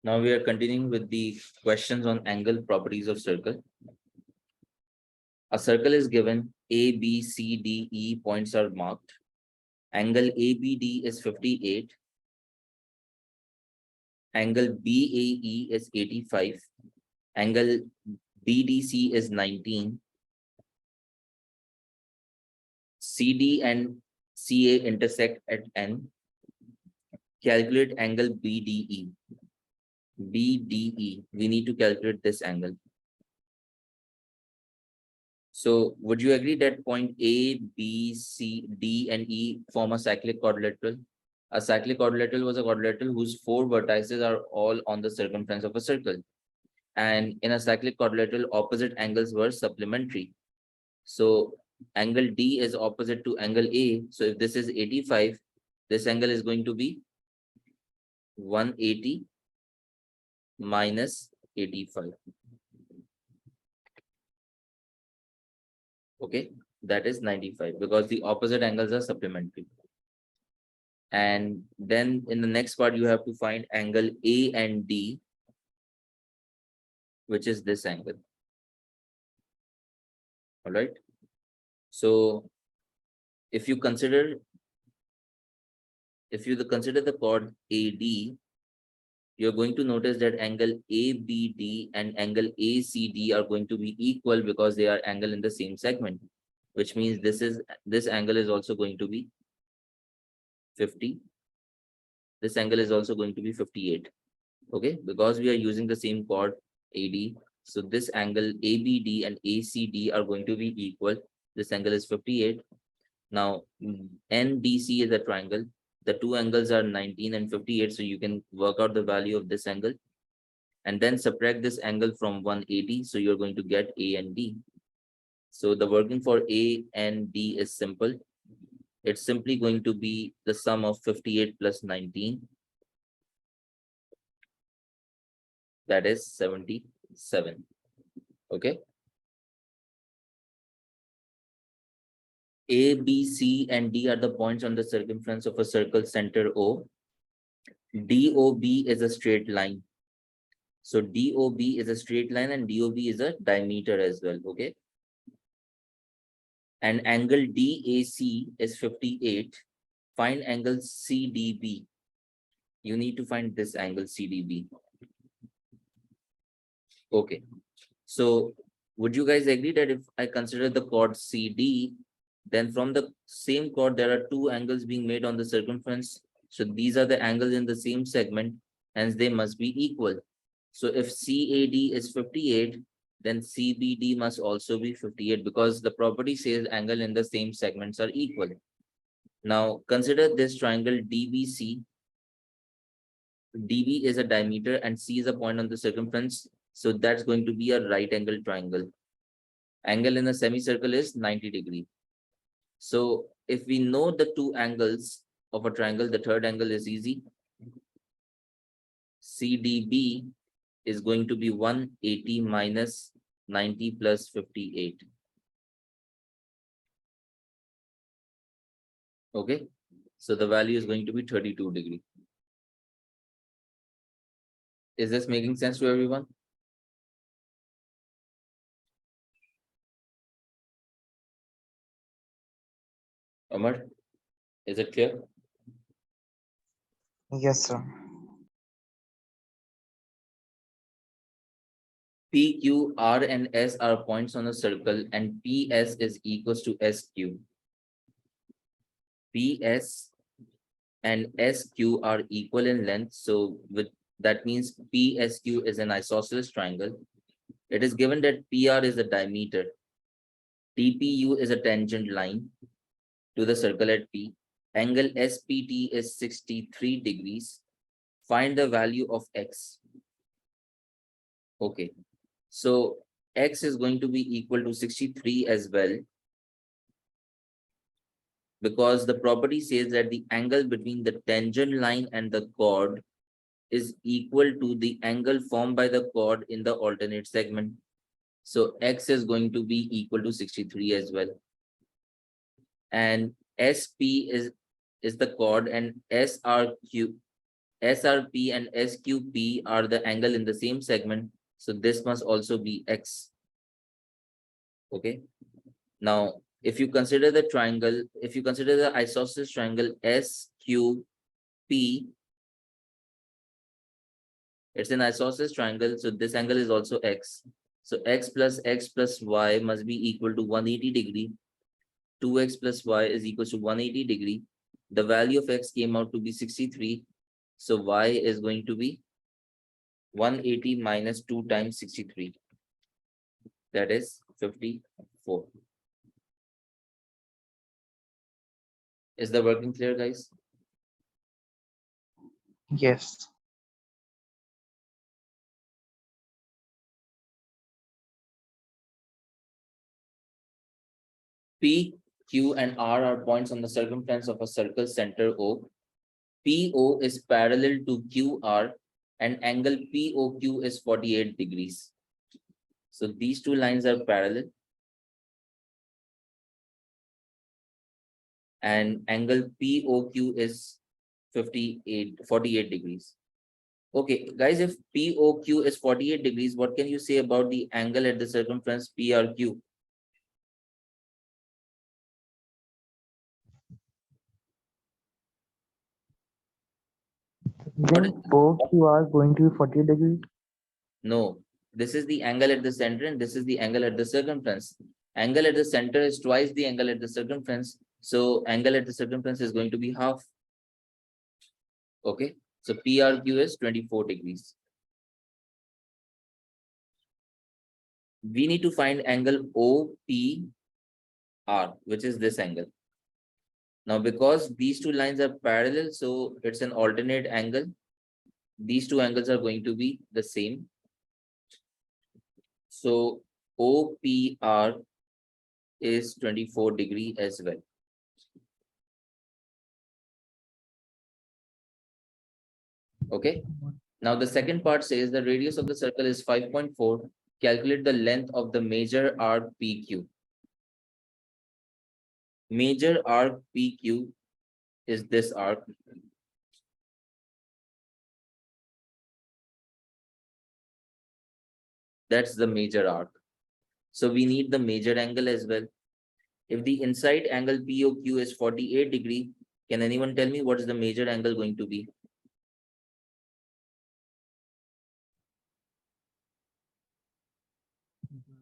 Now we are continuing with the questions on angle properties of circle. A circle is given, A, B, C, D, E points are marked. Angle ABD is 58. Angle BAE is 85. Angle BDC is 19. CD and CA intersect at N. Calculate angle BDE. BDE. We need to calculate this angle. So would you agree that point A, B, C, D, and E form a cyclic quadrilateral? A cyclic quadrilateral was a quadrilateral whose four vertices are all on the circumference of a circle. And in a cyclic quadrilateral, opposite angles were supplementary. So angle D is opposite to angle A. So if this is 85, this angle is going to be 180 minus 85. Okay, that is 95 because the opposite angles are supplementary. And then in the next part, you have to find angle A and D, which is this angle. All right. So if you consider the chord AD, you're going to notice that angle ABD and angle ACD are going to be equal because they are angle in the same segment, which means this angle is also going to be 50. This angle is also going to be 58. Okay, because we are using the same chord AD, so this angle ABD and ACD are going to be equal. This angle is 58. Now NDC is a triangle. The two angles are 19 and 58, so you can work out the value of this angle and then subtract this angle from 180, so you're going to get A and D. So the working for A and D is simple. It's simply going to be the sum of 58 plus 19. That is 77. Okay. A, B, C, and D are the points on the circumference of a circle center O. DOB is a straight line. So DOB is a straight line and DOB is a diameter as well. Okay. And angle DAC is 58. Find angle CDB. You need to find this angle CDB. Okay. So would you guys agree that if I consider the chord CD, then from the same chord, there are two angles being made on the circumference. So these are the angles in the same segment, hence they must be equal. So if CAD is 58, then CBD must also be 58 because the property says angle in the same segments are equal. Now consider this triangle DBC. DB is a diameter and C is a point on the circumference. So that's going to be a right angle triangle. Angle in a semicircle is 90 degrees. So if we know the two angles of a triangle, the third angle is easy. CDB is going to be 180 minus 90 plus 58. Okay, so the value is going to be 32 degrees. Is this making sense to everyone? Amar, is it clear? Yes, sir. P, Q, R, and S are points on a circle, and PS is equals to SQ. PS and SQ are equal in length, so that means PSQ is an isosceles triangle. It is given that PR is the diameter. TPU is a tangent line to the circle at P. Angle SPT is 63 degrees. Find the value of X. Okay, so X is going to be equal to 63 as well, because the property says that the angle between the tangent line and the chord is equal to the angle formed by the chord in the alternate segment. So X is going to be equal to 63 as well. And SP is the chord and SRQ SRP and SQP are the angle in the same segment. So this must also be X. Okay. Now, if you consider the triangle, if you consider the isosceles triangle SQP, it's an isosceles triangle. So this angle is also X. So X plus Y must be equal to 180 degree. 2X plus Y is equal to 180 degree. The value of X came out to be 63. So Y is going to be 180 minus 2 times 63. That is 54. Is the working clear, guys? Yes. P, Q, and R are points on the circumference of a circle center O. PO is parallel to QR and angle POQ is 48 degrees. So these two lines are parallel and angle POQ is 48 degrees. Okay, guys, if POQ is 48 degrees, what can you say about the angle at the circumference PRQ? What is, Then both you are going to be 40 degrees. no, this is the angle at the center and this is the angle at the circumference. Angle at the center is twice the angle at the circumference. So angle at the circumference is going to be half. Okay, so PRQ is 24 degrees. We need to find angle OPR, which is this angle. Now, because these two lines are parallel, so it's an alternate angle. These two angles are going to be the same. So OPR is 24 degree as well. Okay. Now the second part says the radius of the circle is 5.4. Calculate the length of the major arc PQ. Major arc PQ is this arc. That's the major arc. So we need the major angle as well. If the inside angle POQ is 48 degree, can anyone tell me what is the major angle going to be?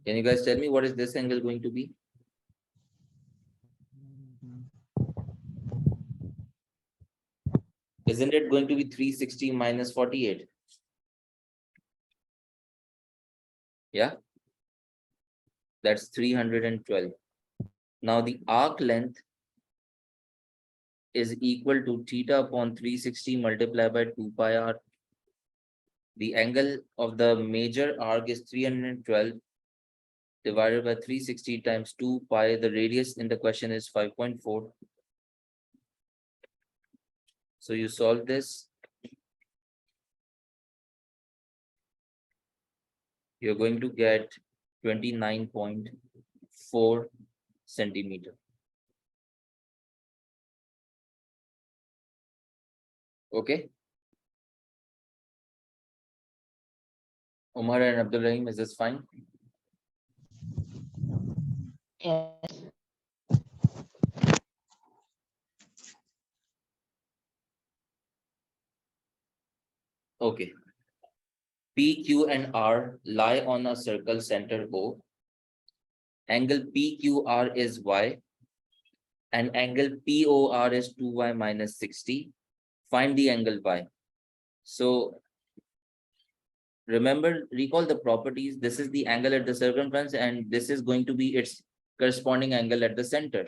Can you guys tell me what is this angle going to be? Isn't it going to be 360 minus 48? Yeah, that's 312. Now the arc length is equal to theta upon 360 multiplied by 2 pi r. The angle of the major arc is 312 divided by 360 times 2 pi. The radius in the question is 5.4. So you solve this. You're going to get 29.4 centimeter. Okay. Umar and Abdul Rahim, is this fine? Yes. Okay. P, Q, and R lie on a circle center O. Angle PQR is Y and angle POR is 2y minus 60. Find the angle Y. So remember, recall the properties. This is the angle at the circumference and this is going to be its corresponding angle at the center.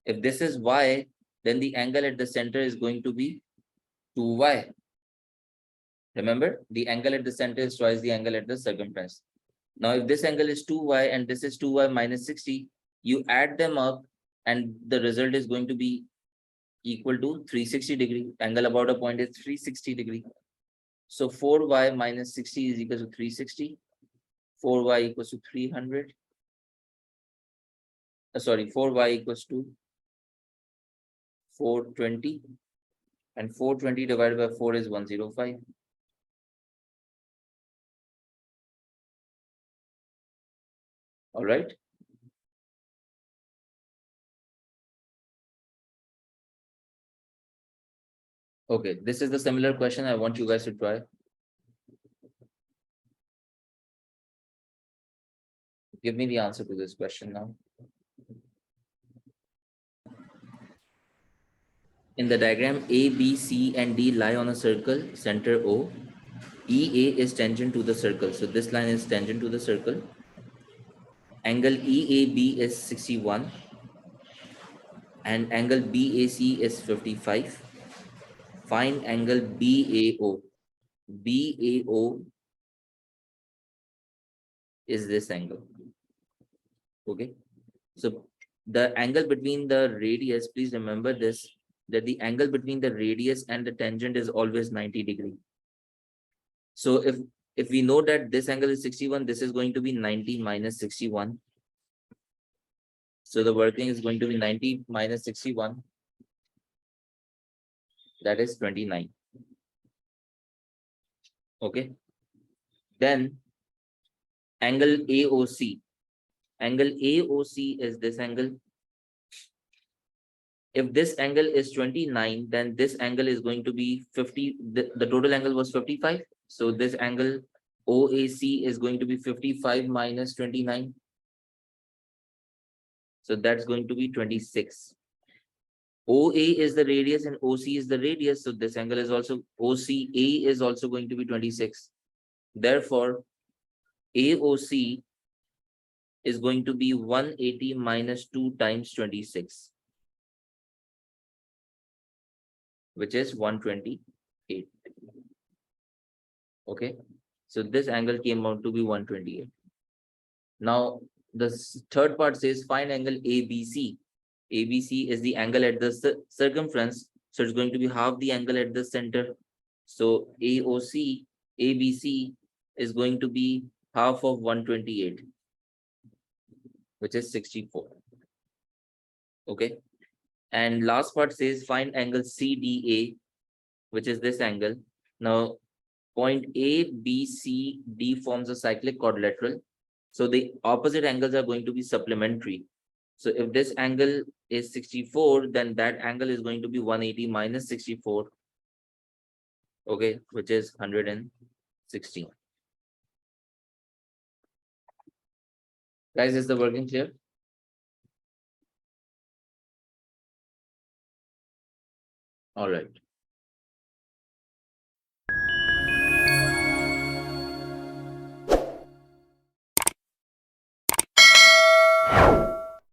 If this is Y, then the angle at the center is going to be 2y. Remember, the angle at the center is twice the angle at the circumference. Now, if this angle is 2y and this is 2y minus 60, you add them up and the result is going to be equal to 360 degree. Angle about a point is 360 degree. So 4y minus 60 is equal to 360. 4y equals to 300. Sorry, 4y equals to 420. And 420 divided by 4 is 105. All right. Okay, this is the similar question I want you guys to try. Give me the answer to this question now. In the diagram, A, B, C, and D lie on a circle, center O. EA is tangent to the circle. So this line is tangent to the circle. Angle EAB is 61 and angle BAC is 55. Find angle BAO. BAO is this angle. Okay. So the angle between the radius, please remember this, that the angle between the radius and the tangent is always 90 degree. So if we know that this angle is 61, this is going to be 90 minus 61. So the working is going to be 90 minus 61. That is 29. Okay. Then angle AOC. Angle AOC is this angle. If this angle is 29, then this angle is going to be 50. The total angle was 55. So this angle OAC is going to be 55 minus 29. So that's going to be 26. OA is the radius and OC is the radius. So this angle is also OCA is also going to be 26. Therefore, AOC is going to be 180 minus 2 times 26, which is 128. Okay, so this angle came out to be 128. Now, the third part says find angle ABC. ABC is the angle at the circumference, so it's going to be half the angle at the center. So AOC, ABC is going to be half of 128, which is 64. Okay. And last part says find angle CDA, which is this angle. Now, point A, B, C, D forms a cyclic quadrilateral. So the opposite angles are going to be supplementary. So if this angle is 64, then that angle is going to be 180 minus 64. Okay, which is 116. Guys, is the working clear? All right.